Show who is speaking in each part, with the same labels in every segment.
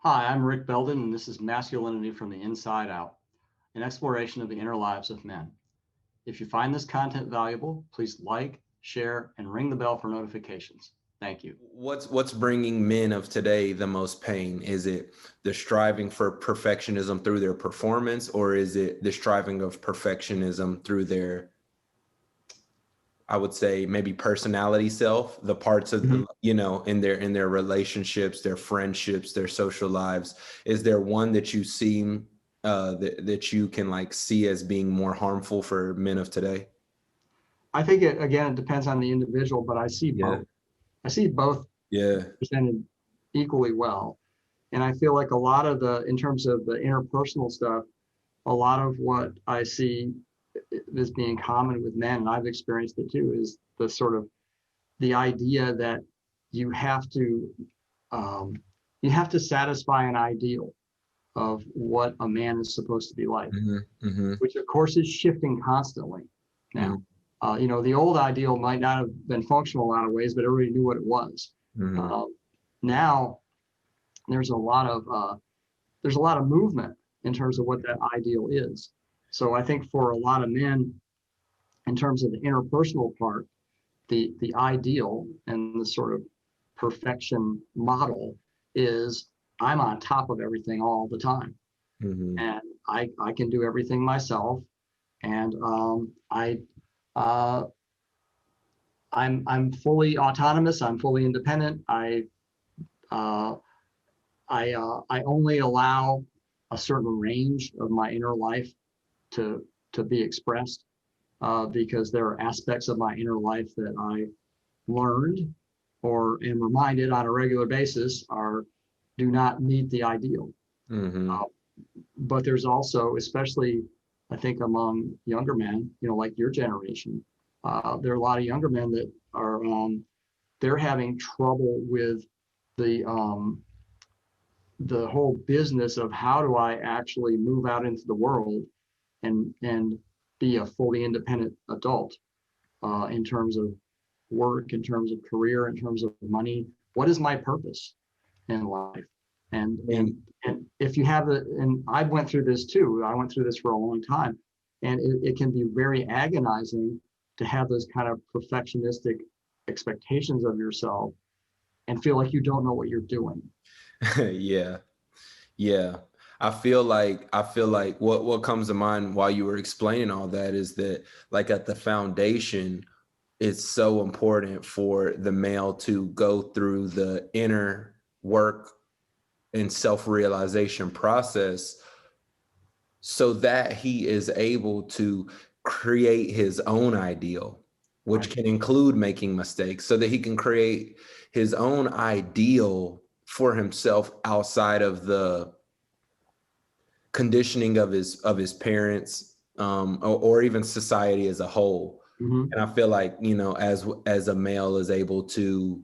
Speaker 1: Hi, I'm Rick Belden, and this is Masculinity from the Inside Out, an exploration of the inner lives of men. If you find this content valuable, please like, share, and ring the bell for notifications. Thank you.
Speaker 2: What's bringing men of today the most pain? Is it the striving for perfectionism through their performance, or is it the striving of perfectionism through their, I would say, maybe personality self, the parts of
Speaker 1: Mhm.
Speaker 2: in their relationships, their friendships, their social lives? Is there one that you seem that you can like see as being more harmful for men of today?
Speaker 1: I think it depends on the individual, but I see
Speaker 2: Yeah,
Speaker 1: both. I see both
Speaker 2: yeah.
Speaker 1: presented equally well. And I feel like in terms of the interpersonal stuff, a lot of what I see as being common with men, and I've experienced it too, is the idea that you have to um, you have to satisfy an ideal of what a man is supposed to be like,
Speaker 2: Hmm. Hmm.
Speaker 1: which of course is shifting constantly now.
Speaker 2: Hmm.
Speaker 1: The old ideal might not have been functional in a lot of ways, but everybody knew what it was.
Speaker 2: Hmm.
Speaker 1: Now there's a lot of movement in terms of what that ideal is. So I think for a lot of men, in terms of the interpersonal part, the ideal and the sort of perfection model is I'm on top of everything all the time,
Speaker 2: Hmm.
Speaker 1: and I can do everything myself, and uh, I'm fully autonomous. I'm fully independent. Uh, I only allow a certain range of my inner life to be expressed, because there are aspects of my inner life that I learned or am reminded on a regular basis are do not meet the ideal.
Speaker 2: Hmm.
Speaker 1: Uh, but there's also, especially I think among younger men, like your generation, there are a lot of younger men that are they're having trouble with the the whole business of how do I actually move out into the world and be a fully independent adult, in terms of work, in terms of career, in terms of money. What is my purpose in life? And and
Speaker 2: And
Speaker 1: and if you have it, and I went through this too. I went through this for a long time, and it can be very agonizing to have those kind of perfectionistic expectations of yourself and feel like you don't know what you're doing.
Speaker 2: yeah, yeah. I feel like what comes to mind while you were explaining all that is that like at the foundation, it's so important for the male to go through the inner work and self-realization process so that he is able to create his own ideal, which
Speaker 1: Right.
Speaker 2: can include making mistakes, so that he can create his own ideal for himself outside of the conditioning of his parents, or even society as a whole.
Speaker 1: Hmm.
Speaker 2: And I feel like, as a male is able to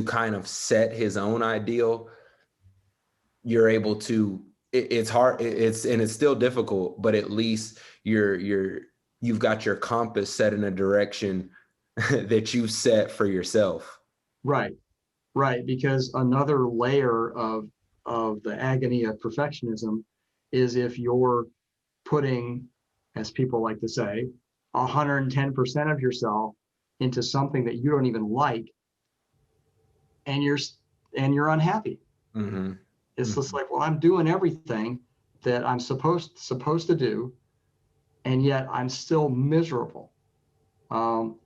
Speaker 2: kind of set his own ideal, you're able to, it's hard, it's still difficult, but at least you've got your compass set in a direction that you set for yourself.
Speaker 1: Right. Right. Because another layer of the agony of perfectionism is if you're putting, as people like to say, 110% of yourself into something that you don't even like, and you're unhappy.
Speaker 2: Hmm.
Speaker 1: It's just
Speaker 2: Hmm.
Speaker 1: like, well, I'm doing everything that I'm supposed to do, and yet I'm still miserable. Um,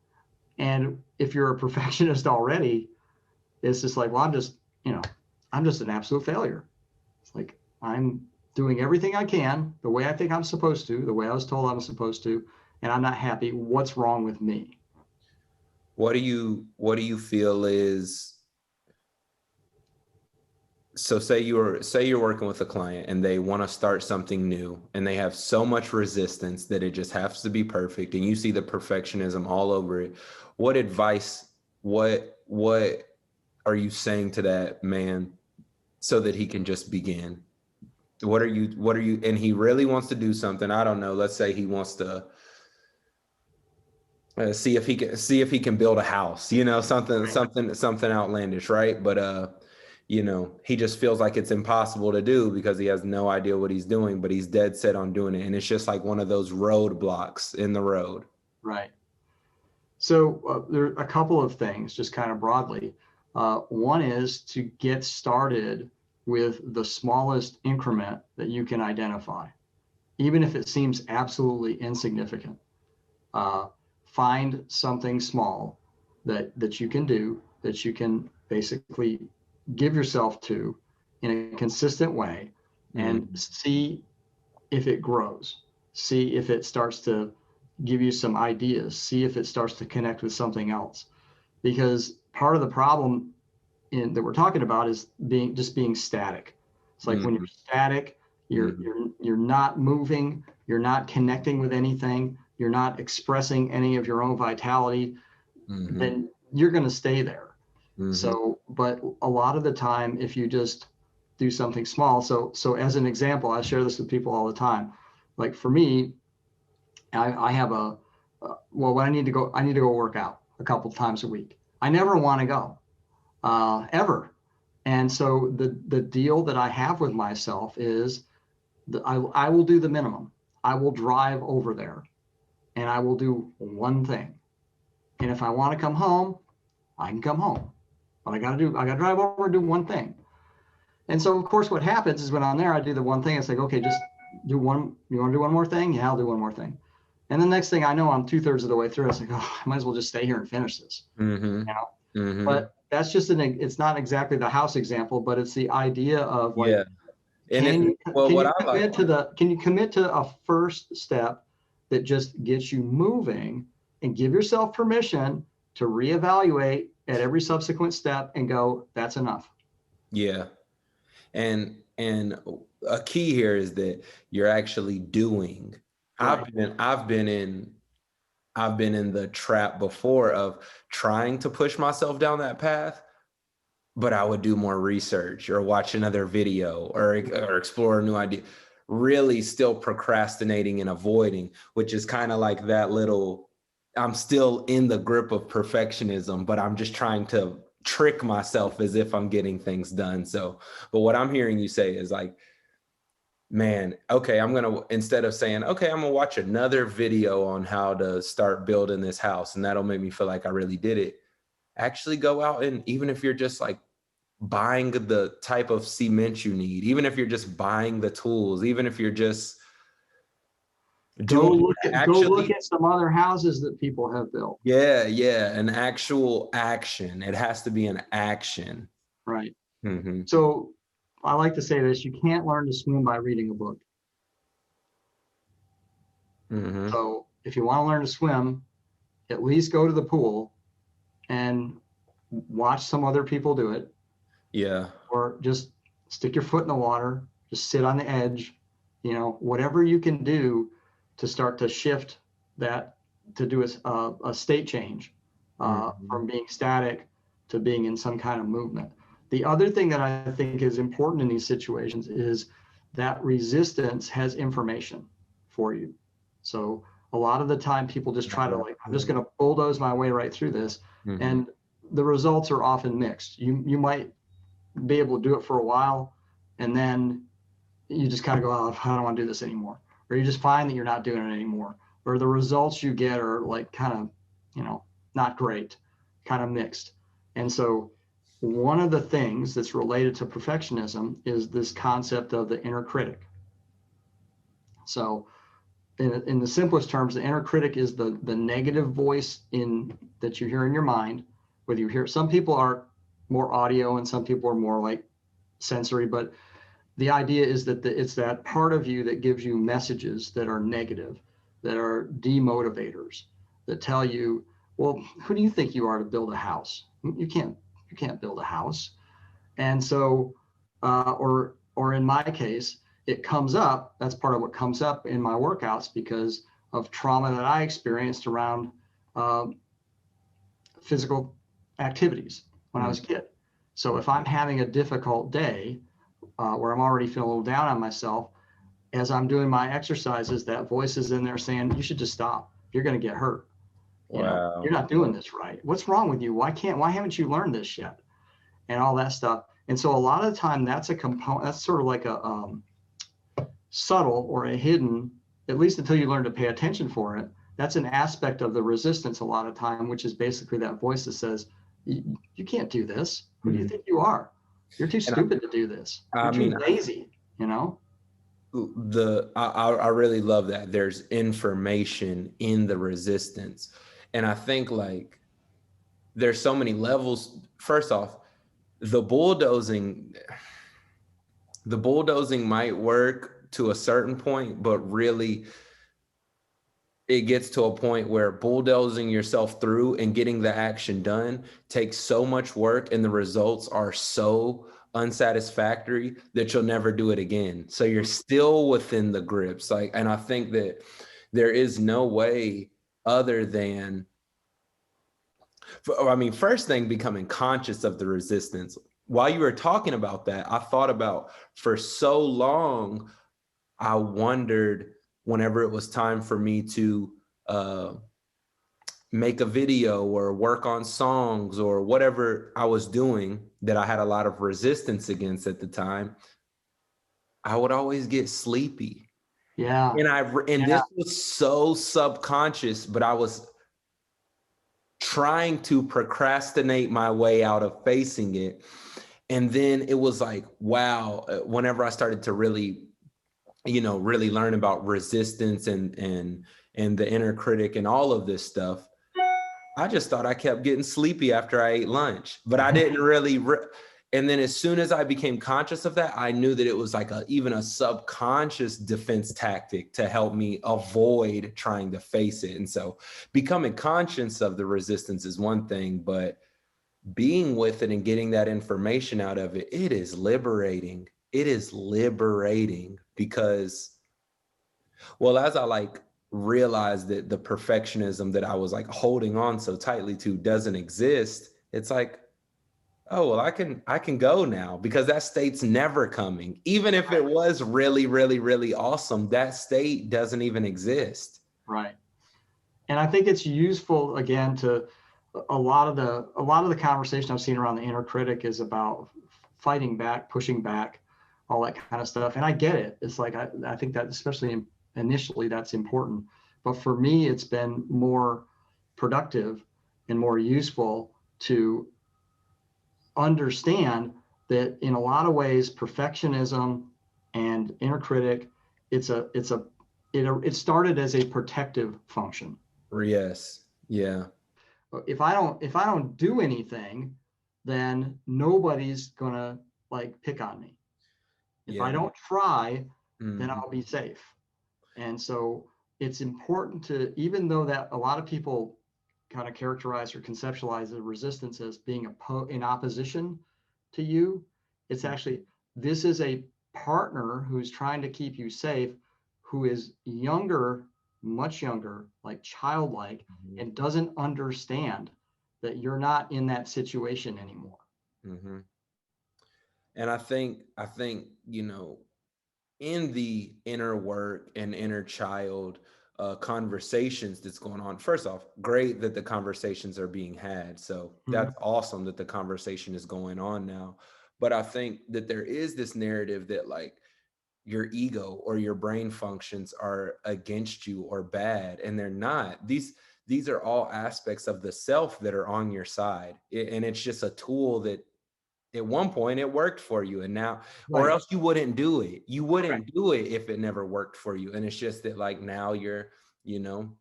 Speaker 1: and if you're a perfectionist already, it's just like, well, you know, I'm just an absolute failure. It's like I'm doing everything I can the way I think I'm supposed to, the way I was told I'm supposed to, and I'm not happy. What's wrong with me?
Speaker 2: What do you feel is, so say you're working with a client and they want to start something new and they have so much resistance that it just has to be perfect, and you see the perfectionism all over it. What advice, what are you saying to that man so that he can just begin? What are you, and he really wants to do something, I don't know, let's say he wants to see if he can build a house, something outlandish, right? But you know, he just feels like it's impossible to do because he has no idea what he's doing, but he's dead set on doing it. And it's just like one of those roadblocks in the road.
Speaker 1: Right. So there are a couple of things, just kind of broadly. One is to get started with the smallest increment that you can identify, even if it seems absolutely insignificant. Find something small that you can do, that you can basically give yourself to in a consistent way, and see if it grows. See if it starts to give you some ideas. See if it starts to connect with something else. Because part of the problem that we're talking about is being static. It's like when you're static, you're not moving, you're not connecting with anything, you're not expressing any of your own vitality, then you're going to stay there. So, but a lot of the time, if you just do something small, so as an example, I share this with people all the time. Like for me, I have well, when I need to go work out a couple times a week. I never want to go, ever. And so the deal that I have with myself is that I will do the minimum. I will drive over there and I will do one thing. And if I want to come home, I can come home. But I got to drive over and do one thing. And so, of course, what happens is when I'm there, I do the one thing. It's like, okay, just do one. You want to do one more thing? Yeah, I'll do one more thing. And the next thing I know, I'm 2/3 of the way through. It's like, oh, I might as well just stay here and finish this. You know? But that's just it's not exactly the house example, but it's the idea of like, can you commit to a first step that just gets you moving, and give yourself permission to reevaluate at every subsequent step and go, that's enough.
Speaker 2: Yeah. And a key here is that you're actually doing.
Speaker 1: Right.
Speaker 2: I've been in the trap before of trying to push myself down that path, but I would do more research or watch another video or explore a new idea, really still procrastinating and avoiding, which is kind of like that little, I'm still in the grip of perfectionism, but I'm just trying to trick myself as if I'm getting things done. So, but what I'm hearing you say is like, man, okay, instead of saying, okay, I'm gonna watch another video on how to start building this house and that'll make me feel like I really did it, actually go out, and even if you're just like buying the type of cement you need, even if you're just buying the tools, even if you're just
Speaker 1: go look at some other houses that people have built.
Speaker 2: Yeah, an actual action. It has to be an action.
Speaker 1: Right. So I like to say this: you can't learn to swim by reading a book. So if you want to learn to swim, at least go to the pool and watch some other people do it.
Speaker 2: Yeah.
Speaker 1: Or just stick your foot in the water, just sit on the edge, whatever you can do to start to shift that, to do a state change from being static to being in some kind of movement. The other thing that I think is important in these situations is that resistance has information for you. So a lot of the time people just try to I'm just going to bulldoze my way right through this. And the results are often mixed. You might be able to do it for a while, and then you just kind of go, oh, I don't want to do this anymore. Or you just find that you're not doing it anymore. Or the results you get are like kind of, not great, kind of mixed. And so one of the things that's related to perfectionism is this concept of the inner critic. So in the simplest terms, the inner critic is the negative voice that you hear in your mind, whether you hear, some people are more audio and some people are more like sensory, but the idea is that it's that part of you that gives you messages that are negative, that are demotivators, that tell you, well, who do you think you are to build a house? You can't build a house. And so, or in my case, it comes up, that's part of what comes up in my workouts because of trauma that I experienced around physical activities when I was a kid. So if I'm having a difficult day where I'm already feeling a little down on myself, as I'm doing my exercises, that voice is in there saying, you should just stop. You're going to get hurt. You're not doing this right. What's wrong with you? Why haven't you learned this yet? And all that stuff. And so a lot of the time that's a component, that's sort of like a subtle or a hidden, at least until you learn to pay attention for it. That's an aspect of the resistance a lot of time, which is basically that voice that says, you can't do this. Who do you think you are? You're too
Speaker 2: And
Speaker 1: stupid to do this.
Speaker 2: I
Speaker 1: You're too
Speaker 2: mean,
Speaker 1: lazy, you know?
Speaker 2: I really love that there's information in the resistance. And I think like there's so many levels. First off, the bulldozing might work to a certain point, but really it gets to a point where bulldozing yourself through and getting the action done takes so much work, and the results are so unsatisfactory that you'll never do it again. So you're still within the grips. Like, and I think that there is no way other than, I mean, first thing, becoming conscious of the resistance. While you were talking about that, I thought about, for so long, I wondered whenever it was time for me to make a video or work on songs or whatever I was doing that I had a lot of resistance against at the time, I would always get sleepy.
Speaker 1: Yeah.
Speaker 2: And this was so subconscious, but I was trying to procrastinate my way out of facing it. And then it was like, wow, whenever I started to really, really learn about resistance and the inner critic and all of this stuff, I just thought I kept getting sleepy after I ate lunch, but I didn't really. And then as soon as I became conscious of that, I knew that it was like even a subconscious defense tactic to help me avoid trying to face it. And so becoming conscious of the resistance is one thing, but being with it and getting that information out of it, it is liberating. It is liberating because, well, as I like realized that the perfectionism that I was like holding on so tightly to doesn't exist, it's like, oh, well, I can go now, because that state's never coming. Even if it was really, really, really awesome, that state doesn't even exist.
Speaker 1: Right. And I think it's useful, again, to a lot of the conversation I've seen around the inner critic is about fighting back, pushing back, all that kind of stuff. And I get it. It's like I think that especially initially that's important. But for me, it's been more productive and more useful to understand that in a lot of ways, perfectionism and inner critic, it started as a protective function.
Speaker 2: Yes. Yeah.
Speaker 1: If I don't do anything, then nobody's gonna like pick on me. If
Speaker 2: Yeah.
Speaker 1: I don't try, then
Speaker 2: Mhm.
Speaker 1: I'll be safe. And so it's important to, even though that a lot of people kind of characterize or conceptualize the resistance as being in opposition to you, it's actually, this is a partner who's trying to keep you safe, who is younger, much younger, like childlike,
Speaker 2: Mhm.
Speaker 1: and doesn't understand that you're not in that situation anymore.
Speaker 2: Mhm. And I think, in the inner work and inner child conversations that's going on. First off, great that the conversations are being had. So
Speaker 1: Mhm.
Speaker 2: that's awesome that the conversation is going on now. But I think that there is this narrative that like your ego or your brain functions are against you or bad, and they're not. These are all aspects of the self that are on your side. And it's just a tool that at one point it worked for you, and now, or
Speaker 1: Right.
Speaker 2: else you wouldn't do it. You
Speaker 1: Correct.
Speaker 2: wouldn't do it if it never worked for you. And it's just that like now you're, you know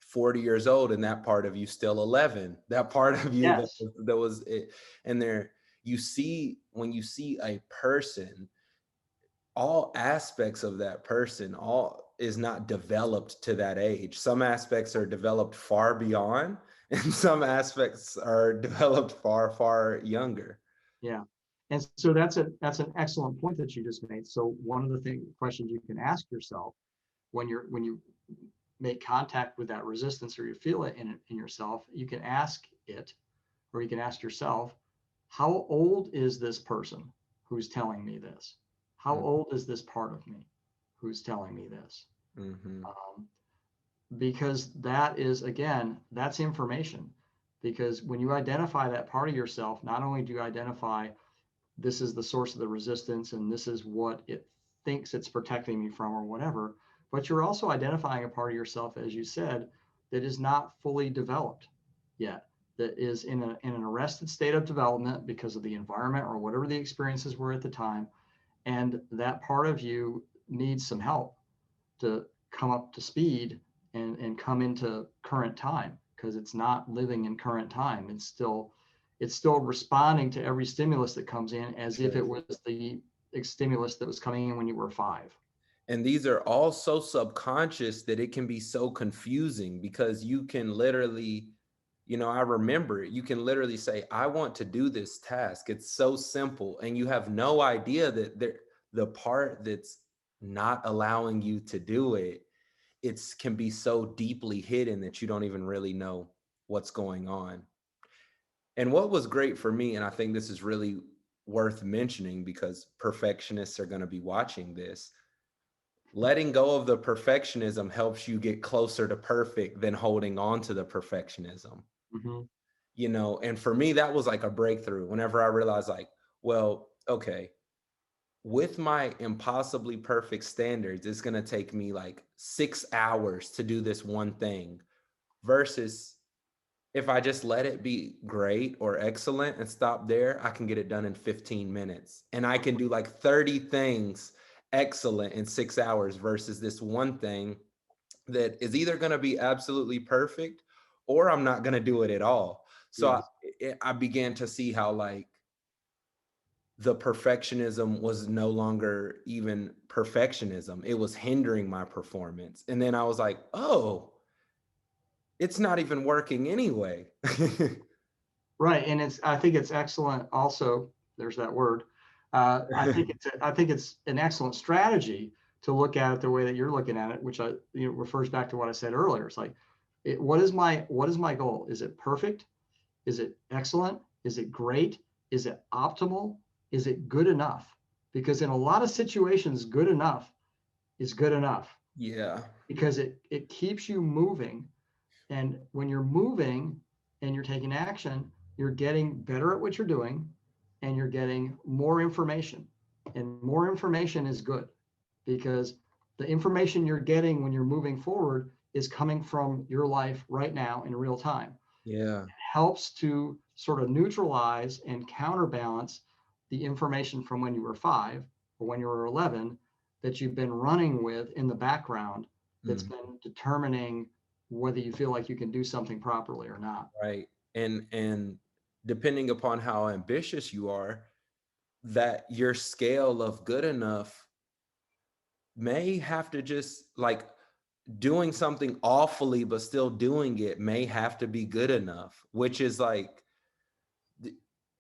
Speaker 2: 40 years old, and that part of you still 11, that part of you
Speaker 1: Yes.
Speaker 2: that was it. And there, you see, when you see a person, all aspects of that person all is not developed to that age. Some aspects are developed far beyond, and some aspects are developed far, far younger.
Speaker 1: Yeah. And so that's an excellent point that you just made. So one of the questions you can ask yourself when you make contact with that resistance, or you feel it in yourself, you can ask it, or you can ask yourself, how old is this person who's telling me this? How old is this part of me who's telling me this?
Speaker 2: Mm-hmm.
Speaker 1: Um, because that is, again, that's information. Because when you identify that part of yourself, not only do you identify this is the source of the resistance and this is what it thinks it's protecting me from or whatever. But you're also identifying a part of yourself, as you said, that is not fully developed yet, that is in an arrested state of development because of the environment or whatever the experiences were at the time. And that part of you needs some help to come up to speed and come into current time, because it's not living in current time. It's still responding to every stimulus that comes in as if it was the stimulus that was coming in when you were 5.
Speaker 2: And these are all so subconscious that it can be so confusing, because you can literally, I remember it, you can literally say, I want to do this task. It's so simple. And you have no idea that the part that's not allowing you to do it, can be so deeply hidden that you don't even really know what's going on. And what was great for me, and I think this is really worth mentioning because perfectionists are going to be watching this, letting go of the perfectionism helps you get closer to perfect than holding on to the perfectionism.
Speaker 1: Mm-hmm.
Speaker 2: And for me, that was like a breakthrough whenever I realized, like, well, okay, with my impossibly perfect standards, it's going to take me like 6 hours to do this one thing, versus if I just let it be great or excellent and stop there, I can get it done in 15 minutes. And I can do like 30 things excellent in 6 hours, versus this one thing that is either going to be absolutely perfect or I'm not going to do it at all. So
Speaker 1: Yes.
Speaker 2: I began to see how, like, the perfectionism was no longer even perfectionism. It was hindering my performance. And then I was like, oh, it's not even working anyway.
Speaker 1: Right, and I think it's excellent. Also, there's that word. I think it's an excellent strategy to look at it the way that you're looking at it, which refers back to what I said earlier. It's like, what is my goal? Is it perfect? Is it excellent? Is it great? Is it optimal? Is it good enough? Because in a lot of situations, good enough is good enough,
Speaker 2: Yeah.
Speaker 1: because it keeps you moving. And when you're moving and you're taking action, you're getting better at what you're doing and you're getting more information. And more information is good, because the information you're getting when you're moving forward is coming from your life right now in real time.
Speaker 2: Yeah.
Speaker 1: Helps to sort of neutralize and counterbalance the information from when you were 5 or when you were 11 that you've been running with in the background, that's
Speaker 2: Mhm.
Speaker 1: been determining whether you feel like you can do something properly or not.
Speaker 2: Right. And depending upon how ambitious you are, that your scale of good enough may have to just, like, doing something awfully but still doing it may have to be good enough, which is like,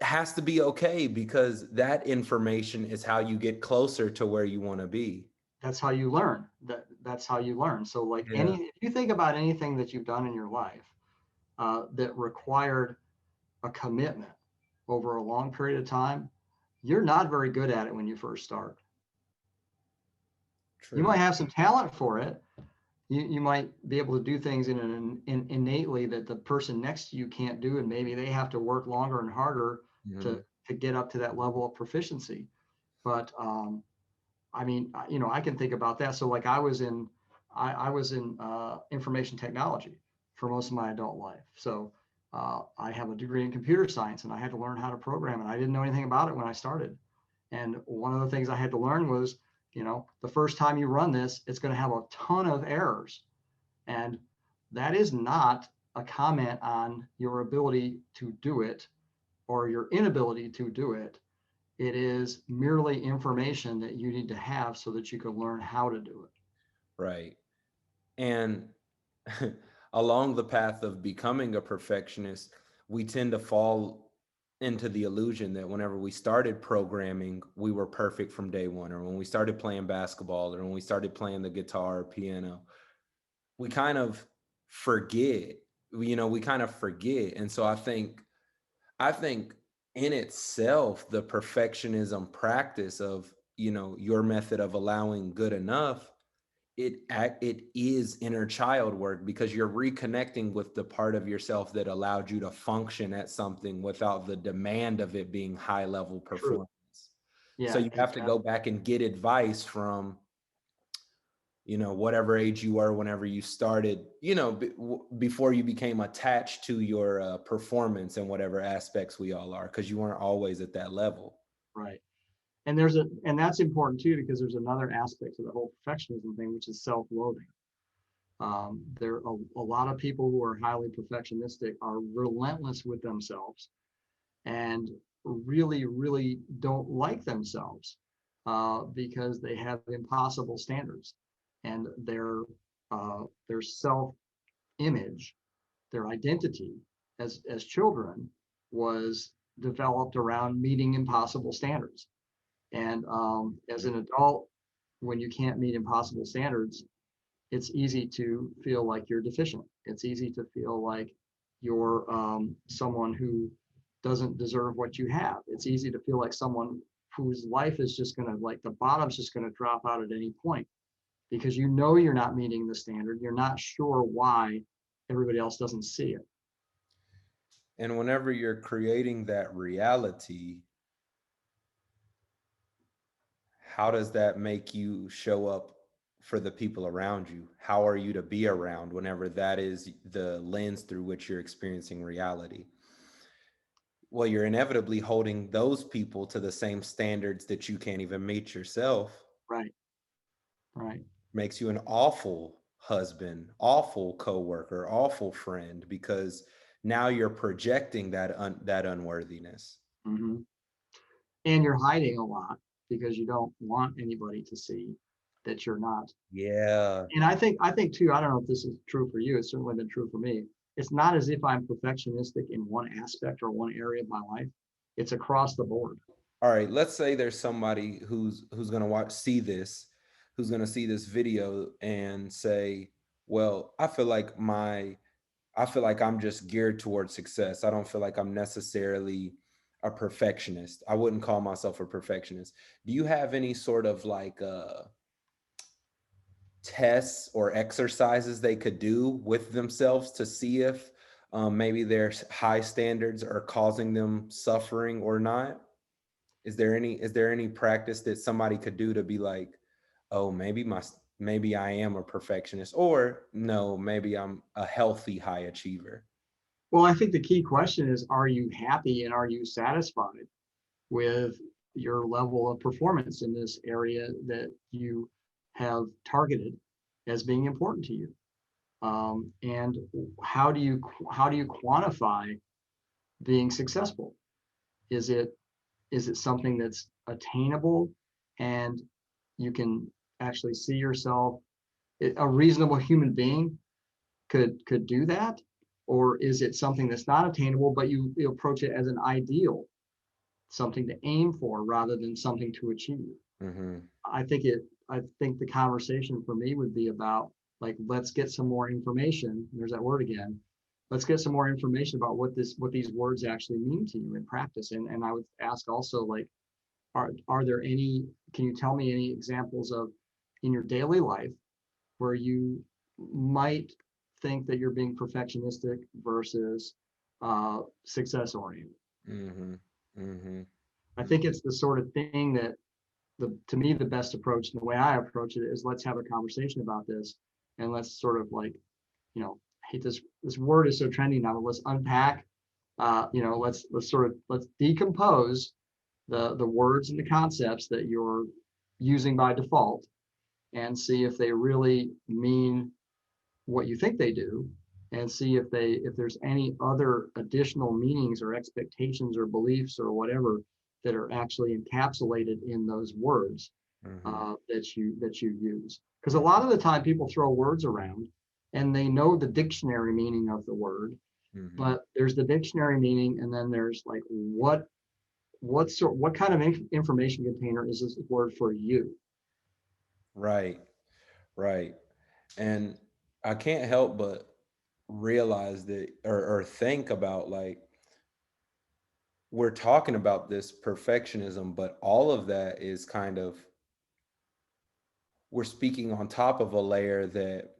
Speaker 2: has to be okay, because that information is how you get closer to where you want to be.
Speaker 1: That's how you learn. That's how you learn. So like
Speaker 2: Yeah.
Speaker 1: if you think about anything that you've done in your life that required a commitment over a long period of time, you're not very good at it when you first start. You
Speaker 2: True.
Speaker 1: might have some talent for it. You might be able to do things innately that the person next to you can't do, and maybe they have to work longer and harder
Speaker 2: Mhm.
Speaker 1: to get up to that level of proficiency. But I mean, I can think about that. So like I was in information technology for most of my adult life. So I have a degree in computer science, and I had to learn how to program, and I didn't know anything about it when I started. And one of the things I had to learn was, the first time you run this, it's going to have a ton of errors. And that is not a comment on your ability to do it or your inability to do it. It is merely information that you need to have so that you can learn how to do it.
Speaker 2: Right. And along the path of becoming a perfectionist, we tend to fall into the illusion that whenever we started programming, we were perfect from day one, or when we started playing basketball, or when we started playing the guitar or piano, we kind of forget, we kind of forget. And so I think in itself, the perfectionism practice of, your method of allowing good enough, it is inner child work, because you're reconnecting with the part of yourself that allowed you to function at something without the demand of it being high level
Speaker 1: True.
Speaker 2: performance. So
Speaker 1: Yeah,
Speaker 2: you have to go back and get advice from, whatever age you were whenever you started, before you became attached to your performance and whatever aspects we all are, because you weren't always at that level.
Speaker 1: right. And that's important too, because there's another aspect to the whole perfectionism thing, which is self-loathing. There are a lot of people who are highly perfectionistic are relentless with themselves and really, really don't like themselves because they have impossible standards, and their self-image, their identity as children was developed around meeting impossible standards. And as an adult, when you can't meet impossible standards, it's easy to feel like you're deficient. It's easy to feel like you're someone who doesn't deserve what you have. It's easy to feel like someone whose life is just going to, like, the bottom's just going to drop out at any point, because you're not meeting the standard. You're not sure why everybody else doesn't see it.
Speaker 2: And whenever you're creating that reality, how does that make you show up for the people around you? How are you to be around whenever that is the lens through which you're experiencing reality? Well, you're inevitably holding those people to the same standards that you can't even meet yourself.
Speaker 1: Right, right.
Speaker 2: Makes you an awful husband, awful coworker, awful friend, because now you're projecting that unworthiness.
Speaker 1: Hmm. And you're hiding a lot because you don't want anybody to see that you're not.
Speaker 2: Yeah.
Speaker 1: And I think too, I don't know if this is true for you, it's certainly been true for me. It's not as if I'm perfectionistic in one aspect or one area of my life. It's across the board.
Speaker 2: All right, let's say there's somebody who's going to who's going to see this video and say, "Well, I feel like I'm just geared towards success. I don't feel like I'm necessarily a perfectionist. I wouldn't call myself a perfectionist." Do you have any sort of like tests or exercises they could do with themselves to see if maybe their high standards are causing them suffering or not? Is there any practice that somebody could do to be like, oh, maybe I am a perfectionist, or no, maybe I'm a healthy high achiever?
Speaker 1: Well, I think the key question is, are you happy and are you satisfied with your level of performance in this area that you have targeted as being important to you? And how do you quantify being successful? Is it is it something that's attainable and you can actually see yourself? A reasonable human being could do that, or is it something that's not attainable but you approach it as an ideal, something to aim for rather than something to achieve?
Speaker 2: Hmm.
Speaker 1: I think the conversation for me would be about, like, let's get some more information. There's that word again. Let's get some more information about what these words actually mean to you in practice. And I would ask also, like, are there any, can you tell me any examples of, in your daily life, where you might think that you're being perfectionistic versus success oriented?
Speaker 2: Hmm. Hmm.
Speaker 1: I think it's the sort of thing that, to me, the best approach and the way I approach it is, let's have a conversation about this, and let's sort of, like, I hate this word is so trendy now, but let's unpack, let's decompose the words and the concepts that you're using by default, and see if they really mean what you think they do, and see if there's any other additional meanings or expectations or beliefs or whatever that are actually encapsulated in those words
Speaker 2: Hmm.
Speaker 1: that you use. Because a lot of the time people throw words around and they know the dictionary meaning of the word,
Speaker 2: Hmm.
Speaker 1: but there's the dictionary meaning, and then there's, like, what kind of information container is this word for you?
Speaker 2: Right, right. And I can't help but realize that, or think about, like, we're talking about this perfectionism, but all of that is kind of, we're speaking on top of a layer that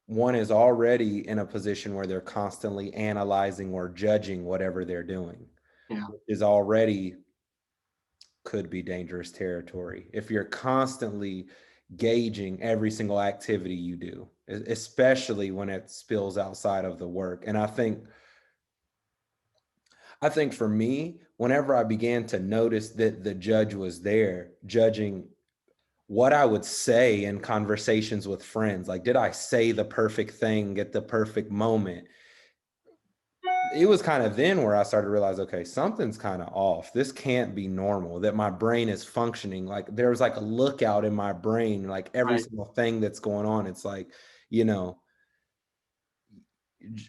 Speaker 2: one is already in a position where they're constantly analyzing or judging whatever they're doing,
Speaker 1: Yeah.
Speaker 2: is already could be dangerous territory if you're constantly gauging every single activity you do, especially when it spills outside of the work. And I think for me, whenever I began to notice that the judge was there judging what I would say in conversations with friends, like, did I say the perfect thing at the perfect moment? It was kind of then where I started to realize, okay, something's kind of off. This can't be normal, that my brain is functioning. Like there was like a lookout in my brain, like every
Speaker 1: Right.
Speaker 2: single thing that's going on. It's like, you know,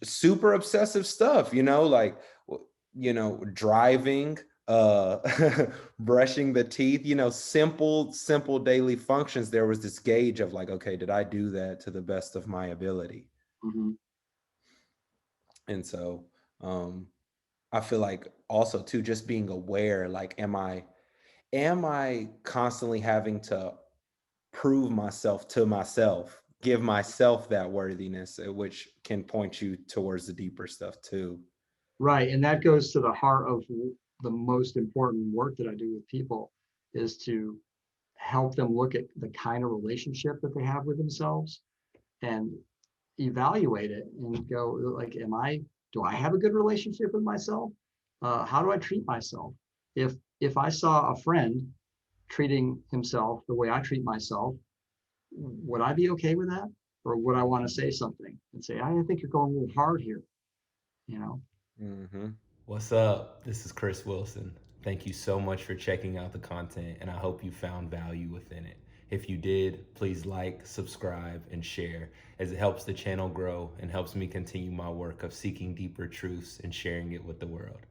Speaker 2: super obsessive stuff, like, driving, uh, brushing the teeth, simple daily functions. There was this gauge of like, okay, did I do that to the best of my ability?
Speaker 1: Hmm.
Speaker 2: And so, I feel like also too, just being aware, like, am I constantly having to prove myself to myself, give myself that worthiness, which can point you towards the deeper stuff too.
Speaker 1: Right. And that goes to the heart of the most important work that I do with people is to help them look at the kind of relationship that they have with themselves and evaluate it and go like, do I have a good relationship with myself? How do I treat myself? If I saw a friend treating himself the way I treat myself, would I be okay with that? Or would I want to say something and say, I think you're going a little hard here, you know?
Speaker 2: Hmm.
Speaker 3: What's up? This is Chris Wilson. Thank you so much for checking out the content, and I hope you found value within it. If you did, please like, subscribe, and share, as it helps the channel grow and helps me continue my work of seeking deeper truths and sharing it with the world.